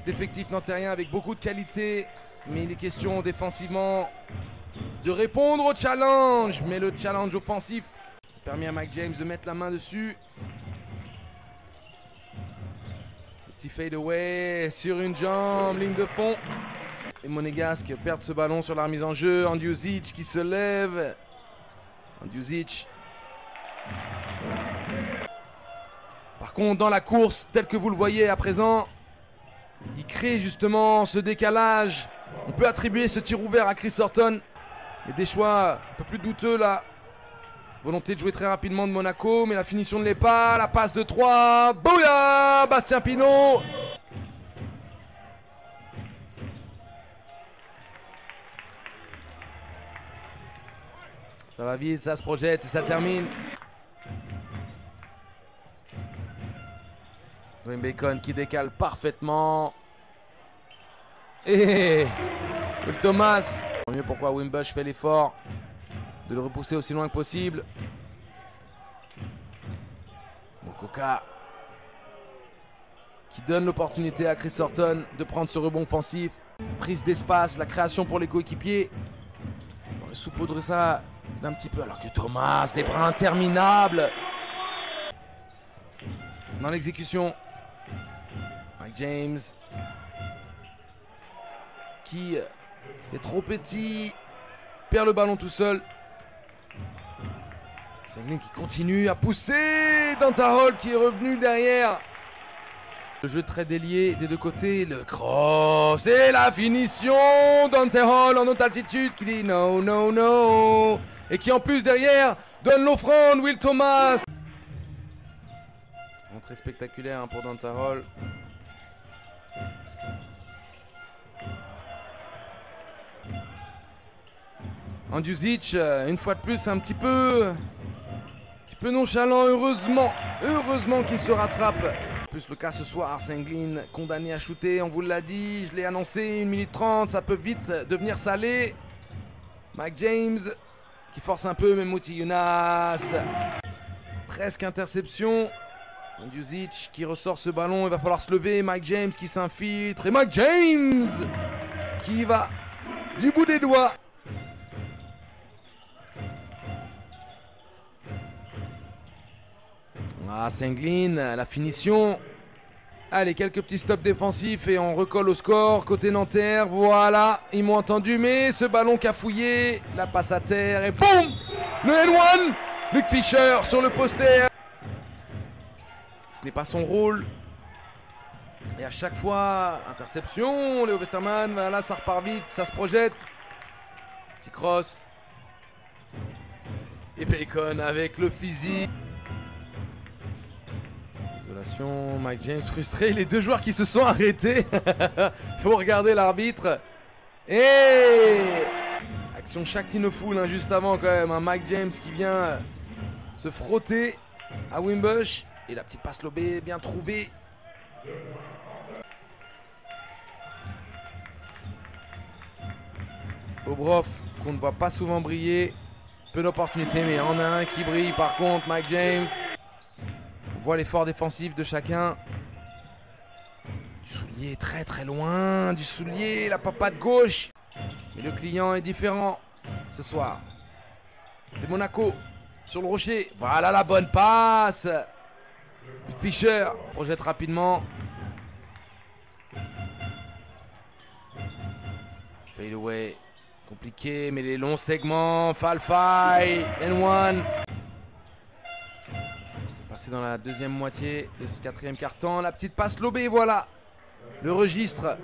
Cet effectif nantérien avec beaucoup de qualité, mais il est question défensivement de répondre au challenge. Mais le challenge offensif permet à Mike James de mettre la main dessus. Le petit fade away sur une jambe, ligne de fond. Et Monégasque perd ce ballon sur la remise en jeu. Andjušić qui se lève. Andjušić. Par contre, dans la course, tel que vous le voyez à présent, il crée justement ce décalage. On peut attribuer ce tir ouvert à Chris Horton. Il y a des choix un peu plus douteux là. Volonté de jouer très rapidement de Monaco, mais la finition ne l'est pas. La passe de 3. Bouya! Bastien Pinot. Ça va vite, ça se projette, ça termine. Dwayne Bacon qui décale parfaitement. Et Will Thomas. Tant mieux pourquoi Wimbush fait l'effort de le repousser aussi loin que possible. Moukoko qui donne l'opportunité à Chris Horton de prendre ce rebond offensif. La prise d'espace, la création pour les coéquipiers. On va saupoudrer ça d'un petit peu alors que Thomas, des bras interminables. Dans l'exécution, Mike James qui était trop petit, perd le ballon tout seul. Senglin qui continue à pousser. Donta Hall qui est revenu derrière. Le jeu très délié des deux côtés. Le cross et la finition. Donta Hall en haute altitude qui dit no, no, no. Et qui en plus derrière donne l'offrande. Will Thomas. Entrée spectaculaire pour Donta Hall. Andjušić, une fois de plus, un petit peu nonchalant, heureusement qu'il se rattrape. Plus le cas ce soir, Senglin condamné à shooter, on vous l'a dit, je l'ai annoncé, 1 minute 30, ça peut vite devenir salé. Mike James qui force un peu, mais Mouti Younas. Presque interception. Andjušić qui ressort ce ballon, il va falloir se lever. Mike James qui s'infiltre et Mike James qui va du bout des doigts. Ah, Senglin, la finition. Allez, quelques petits stops défensifs et on recolle au score. Côté Nanterre, voilà, ils m'ont entendu, mais ce ballon cafouillé, la passe à terre et boum! Le N1! Luke Fischer sur le poster. Ce n'est pas son rôle. Et à chaque fois, interception, Léo Westerman, voilà, ça repart vite, ça se projette. Petit cross. Et Bacon avec le physique. Isolation, Mike James frustré, les deux joueurs qui se sont arrêtés. Faut regarder l'arbitre. Et action Shaktinoful hein, juste avant quand même. Hein, Mike James qui vient se frotter à Wimbush. Et la petite passe lobée bien trouvée. Bobrov qu'on ne voit pas souvent briller. Peu d'opportunités mais il y en a un qui brille par contre, Mike James. On voit l'effort défensif de chacun. Du soulier très très loin. Du soulier, la papade gauche. Mais le client est différent ce soir. C'est Monaco sur le rocher. Voilà la bonne passe. Luke Fischer projette rapidement. Fade away. Compliqué, mais les longs segments. Falfai. N1. Passer dans la deuxième moitié de ce quatrième quart-temps. La petite passe lobée, voilà. Le registre.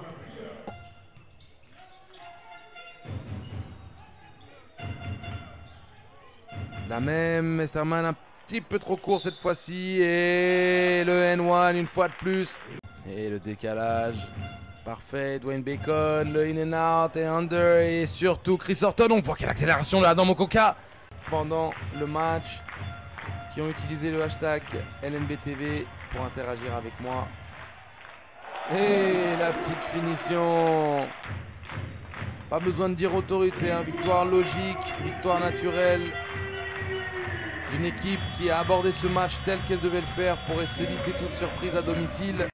La même. Westerman un petit peu trop court cette fois-ci. Et le N1 une fois de plus. Et le décalage. Parfait. Dwayne Bacon. Le in and out et under. Et surtout Chris Horton. On voit quelle accélération là dans Moukoko. Pendant le match. Qui ont utilisé le hashtag LNBTV pour interagir avec moi. Et la petite finition. Pas besoin de dire autorité, hein. Victoire logique, victoire naturelle d'une équipe qui a abordé ce match tel qu'elle devait le faire pour s'éviter toute surprise à domicile.